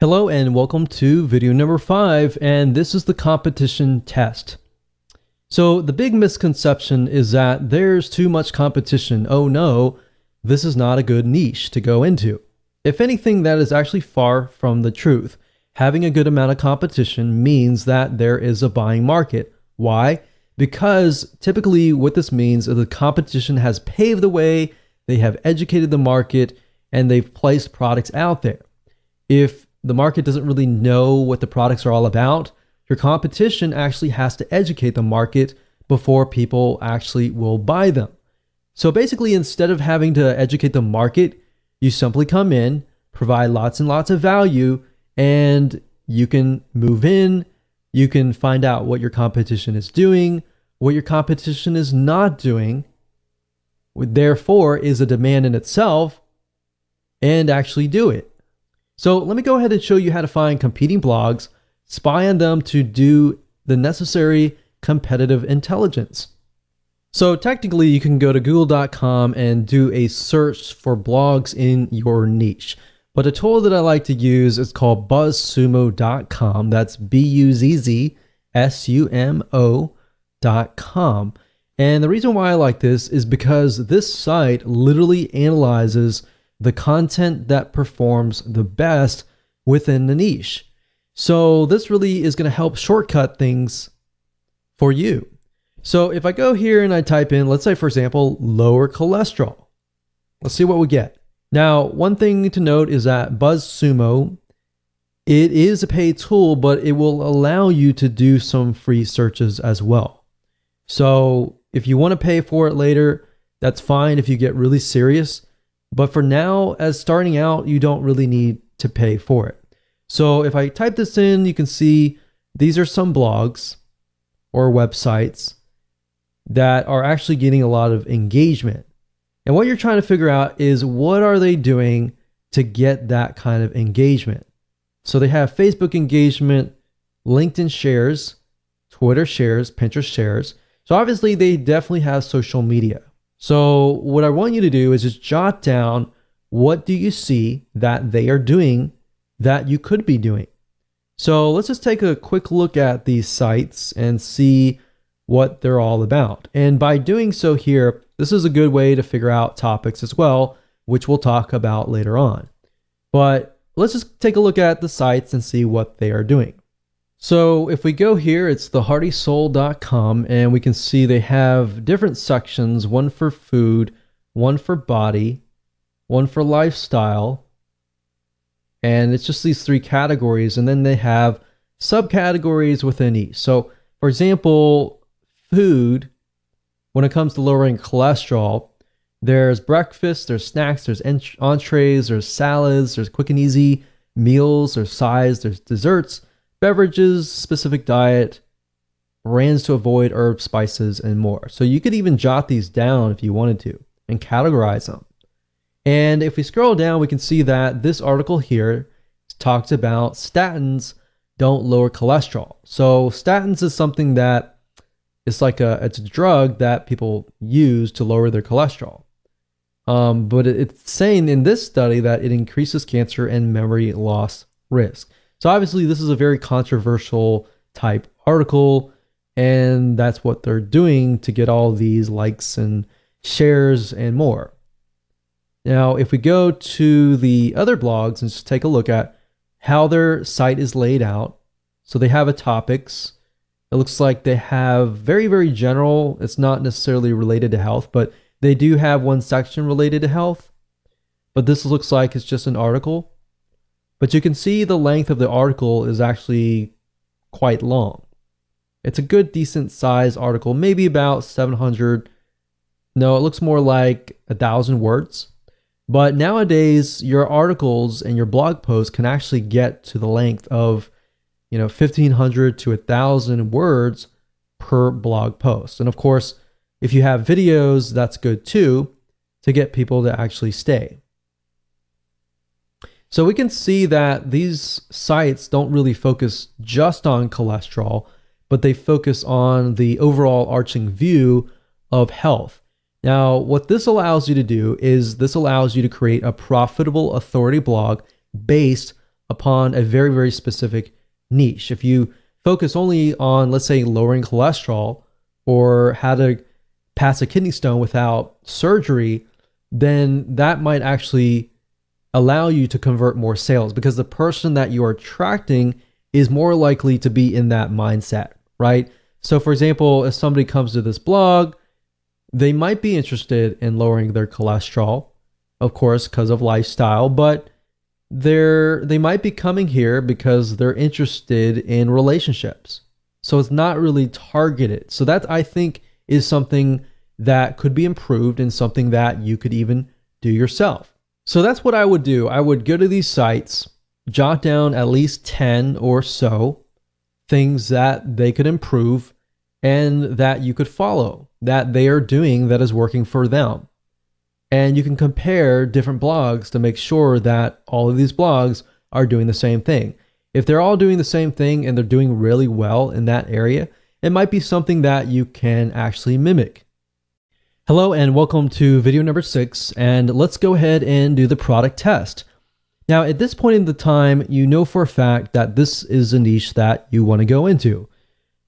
Hello and welcome to video number 5, and this is the competition test. So the big misconception is that there's too much competition. Oh no, this is not a good niche to go into. If anything, that is actually far from the truth. Having a good amount of competition means that there is a buying market. Why? Because typically what this means is the competition has paved the way, they have educated the market, and they've placed products out there. If the market doesn't really know what the products are all about, your competition actually has to educate the market before people actually will buy them. So basically, instead of having to educate the market, you simply come in, provide lots and lots of value, and you can move in, you can find out what your competition is doing, what your competition is not doing, therefore is a demand in itself, and actually do it. So let me go ahead and show you how to find competing blogs, spy on them to do the necessary competitive intelligence. So technically you can go to google.com and do a search for blogs in your niche. But a tool that I like to use is called buzzsumo.com. That's buzzsumo.com. And the reason why I like this is because this site literally analyzes the content that performs the best within the niche. So this really is going to help shortcut things for you. So if I go here and I type in, let's say for example, lower cholesterol, let's see what we get. Now, one thing to note is that BuzzSumo, it is a paid tool, but it will allow you to do some free searches as well. So if you want to pay for it later, that's fine if you get really serious. But for now, as starting out, you don't really need to pay for it. So if I type this in, you can see these are some blogs or websites that are actually getting a lot of engagement. And what you're trying to figure out is what are they doing to get that kind of engagement? So they have Facebook engagement, LinkedIn shares, Twitter shares, Pinterest shares. So obviously they definitely have social media. So what I want you to do is just jot down what do you see that they are doing that you could be doing. So let's just take a quick look at these sites and see what they're all about. And by doing so here, this is a good way to figure out topics as well, which we'll talk about later on. But let's just take a look at the sites and see what they are doing. So if we go here, it's theheartysoul.com, and we can see they have different sections, one for food, one for body, one for lifestyle, and it's just these 3 categories, and then they have subcategories within each. So for example, food, when it comes to lowering cholesterol, there's breakfast, there's snacks, there's entrees, there's salads, there's quick and easy meals, there's sides, there's desserts, beverages, specific diet, brands to avoid, herbs, spices, and more. So you could even jot these down if you wanted to and categorize them. And if we scroll down, we can see that this article here talks about statins don't lower cholesterol. So statins is something that it's a drug that people use to lower their cholesterol. But it's saying in this study that it increases cancer and memory loss risk. So obviously this is a very controversial type article, and that's what they're doing to get all these likes and shares and more. Now, if we go to the other blogs and just take a look at how their site is laid out. So they have a topics. It looks like they have very, very general. It's not necessarily related to health, but they do have one section related to health. But this looks like it's just an article. But you can see the length of the article is actually quite long. It's a good, decent size article, maybe about 700. No, it looks more like 1,000 words. But nowadays, your articles and your blog posts can actually get to the length of 1,500 to 1,000 words per blog post. And of course, if you have videos, that's good too, to get people to actually stay. So we can see that these sites don't really focus just on cholesterol, but they focus on the overall arching view of health. Now, what this allows you to do is this allows you to create a profitable authority blog based upon a very, very specific niche. If you focus only on, let's say, lowering cholesterol or how to pass a kidney stone without surgery, then that might actually allow you to convert more sales because the person that you are attracting is more likely to be in that mindset, right? So for example, if somebody comes to this blog, they might be interested in lowering their cholesterol, of course, because of lifestyle, but they might be coming here because they're interested in relationships. So it's not really targeted. So that, I think, is something that could be improved and something that you could even do yourself. So that's what I would do. I would go to these sites, jot down at least 10 or so things that they could improve and that you could follow, that they are doing that is working for them. And you can compare different blogs to make sure that all of these blogs are doing the same thing. If they're all doing the same thing and they're doing really well in that area, it might be something that you can actually mimic. Hello and welcome to video number 6, and let's go ahead and do the product test. Now, at this point in the time, you know for a fact that this is a niche that you want to go into.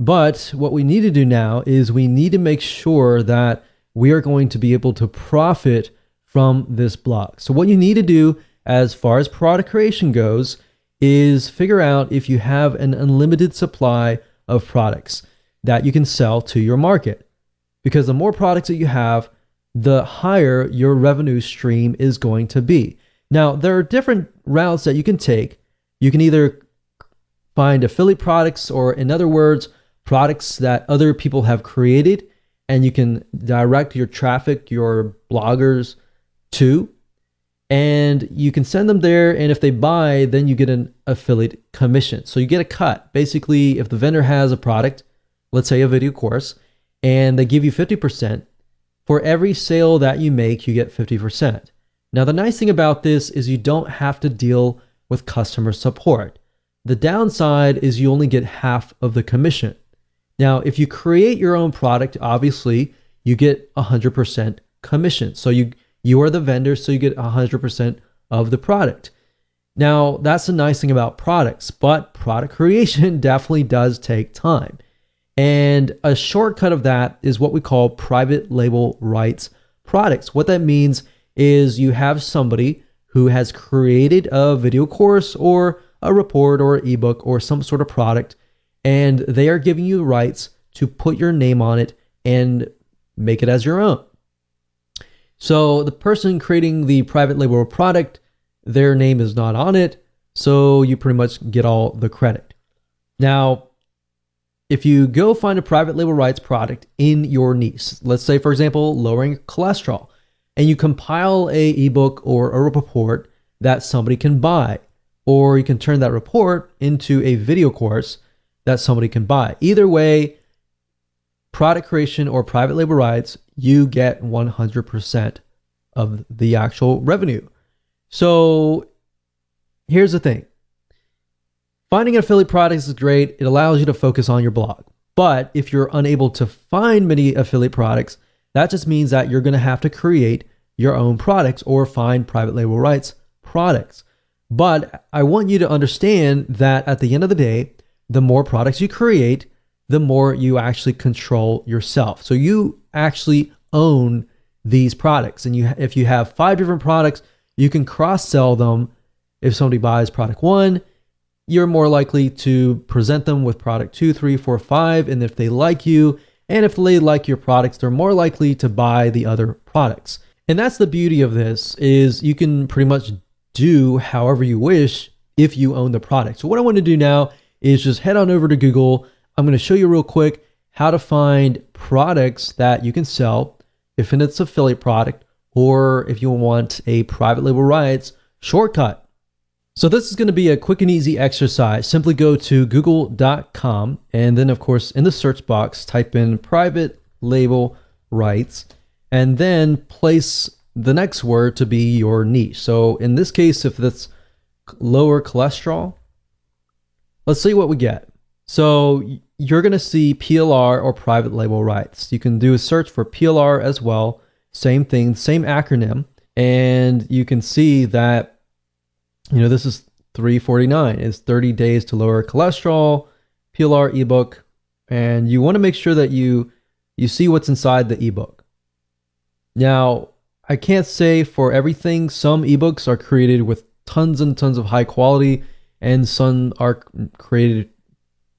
But what we need to do now is we need to make sure that we are going to be able to profit from this blog. So what you need to do as far as product creation goes is figure out if you have an unlimited supply of products that you can sell to your market. Because the more products that you have, the higher your revenue stream is going to be. Now, there are different routes that you can take. You can either find affiliate products, or in other words, products that other people have created, and you can direct your traffic, your bloggers to, and you can send them there, and if they buy, then you get an affiliate commission. So you get a cut. Basically, if the vendor has a product, let's say a video course, and they give you 50%, for every sale that you make, you get 50%. Now, the nice thing about this is you don't have to deal with customer support. The downside is you only get half of the commission. Now, if you create your own product, obviously, you get 100% commission. So you are the vendor, so you get 100% of the product. Now, that's the nice thing about products, but product creation definitely does take time. And a shortcut of that is what we call private label rights products. What that means is you have somebody who has created a video course or a report or ebook or some sort of product, and they are giving you rights to put your name on it and make it as your own. So the person creating the private label product, their name is not on it, so you pretty much get all the credit. Now, if you go find a private label rights product in your niche, let's say, for example, lowering cholesterol, and you compile a ebook or a report that somebody can buy, or you can turn that report into a video course that somebody can buy. Either way, product creation or private label rights, you get 100% of the actual revenue. So here's the thing. Finding affiliate products is great. It allows you to focus on your blog. But if you're unable to find many affiliate products, that just means that you're going to have to create your own products or find private label rights products. But I want you to understand that at the end of the day, the more products you create, the more you actually control yourself. So you actually own these products. And if you have 5 different products, you can cross-sell them. If somebody buys product 1, you're more likely to present them with product 2, 3, 4, 5. And if they like you, and if they like your products, they're more likely to buy the other products. And that's the beauty of this, is you can pretty much do however you wish if you own the product. So what I want to do now is just head on over to Google. I'm going to show you real quick how to find products that you can sell if it's an affiliate product, or if you want a private label rights shortcut. So this is going to be a quick and easy exercise. Simply go to google.com, and then of course in the search box type in private label rights, and then place the next word to be your niche. So in this case, if that's lower cholesterol, let's see what we get. So you're going to see PLR or private label rights. You can do a search for PLR as well. Same thing, same acronym. And you can see that, this is $3.49 is 30 days to lower cholesterol, PLR ebook, and you want to make sure that you see what's inside the ebook. Now, I can't say for everything. Some ebooks are created with tons and tons of high quality, and some are created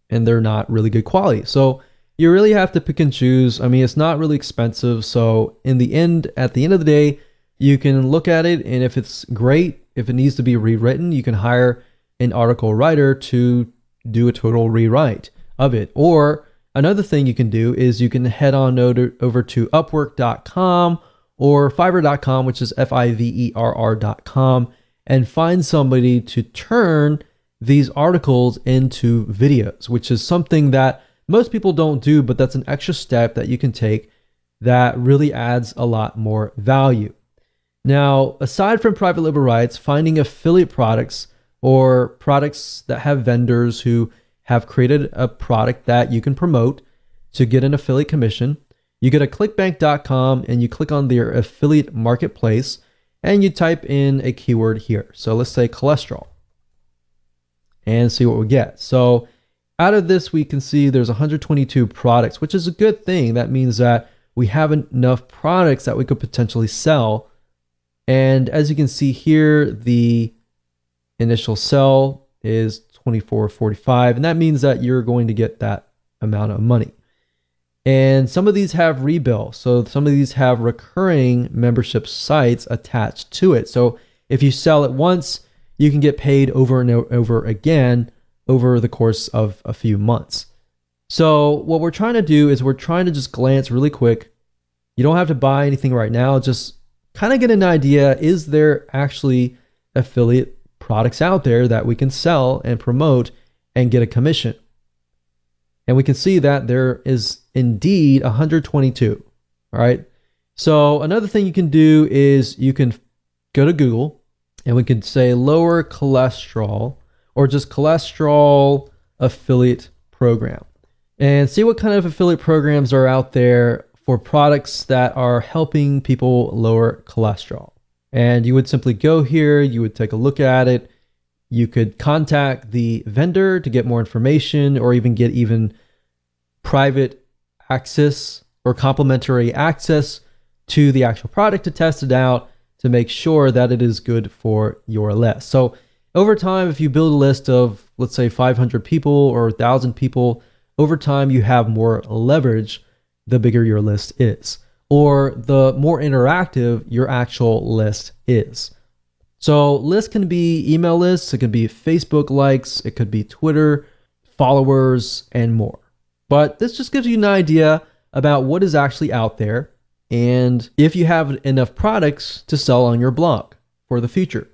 and they're not really good quality. So you really have to pick and choose. I mean, it's not really expensive. So at the end of the day, you can look at it, and if it's great, if it needs to be rewritten, you can hire an article writer to do a total rewrite of it. Or another thing you can do is you can head on over to upwork.com or fiverr.com, which is fiverr.com, and find somebody to turn these articles into videos, which is something that most people don't do, but that's an extra step that you can take that really adds a lot more value. Now, aside from private label rights, finding affiliate products or products that have vendors who have created a product that you can promote to get an affiliate commission, you go to clickbank.com and you click on their affiliate marketplace and you type in a keyword here. So let's say cholesterol and see what we get. So out of this, we can see there's 122 products, which is a good thing. That means that we have enough products that we could potentially sell. And as you can see here, the initial sell is $24.45, and that means that you're going to get that amount of money. And some of these have rebill. So some of these have recurring membership sites attached to it. So if you sell it once, you can get paid over and over again over the course of a few months. So what we're trying to do is we're trying to just glance really quick. You don't have to buy anything right now. Just kind of get an idea. Is there actually affiliate products out there that we can sell and promote and get a commission? And we can see that there is indeed 122. All right. So another thing you can do is you can go to Google and we can say lower cholesterol or just cholesterol affiliate program and see what kind of affiliate programs are out there for products that are helping people lower cholesterol. And you would simply go here, you would take a look at it. You could contact the vendor to get more information or even get private access or complimentary access to the actual product to test it out to make sure that it is good for your list. So over time, if you build a list of, let's say, 500 people or 1,000 people, over time you have more leverage the bigger your list is, or the more interactive your actual list is. So lists can be email lists, it could be Facebook likes, it could be Twitter followers, and more. But this just gives you an idea about what is actually out there and if you have enough products to sell on your blog for the future.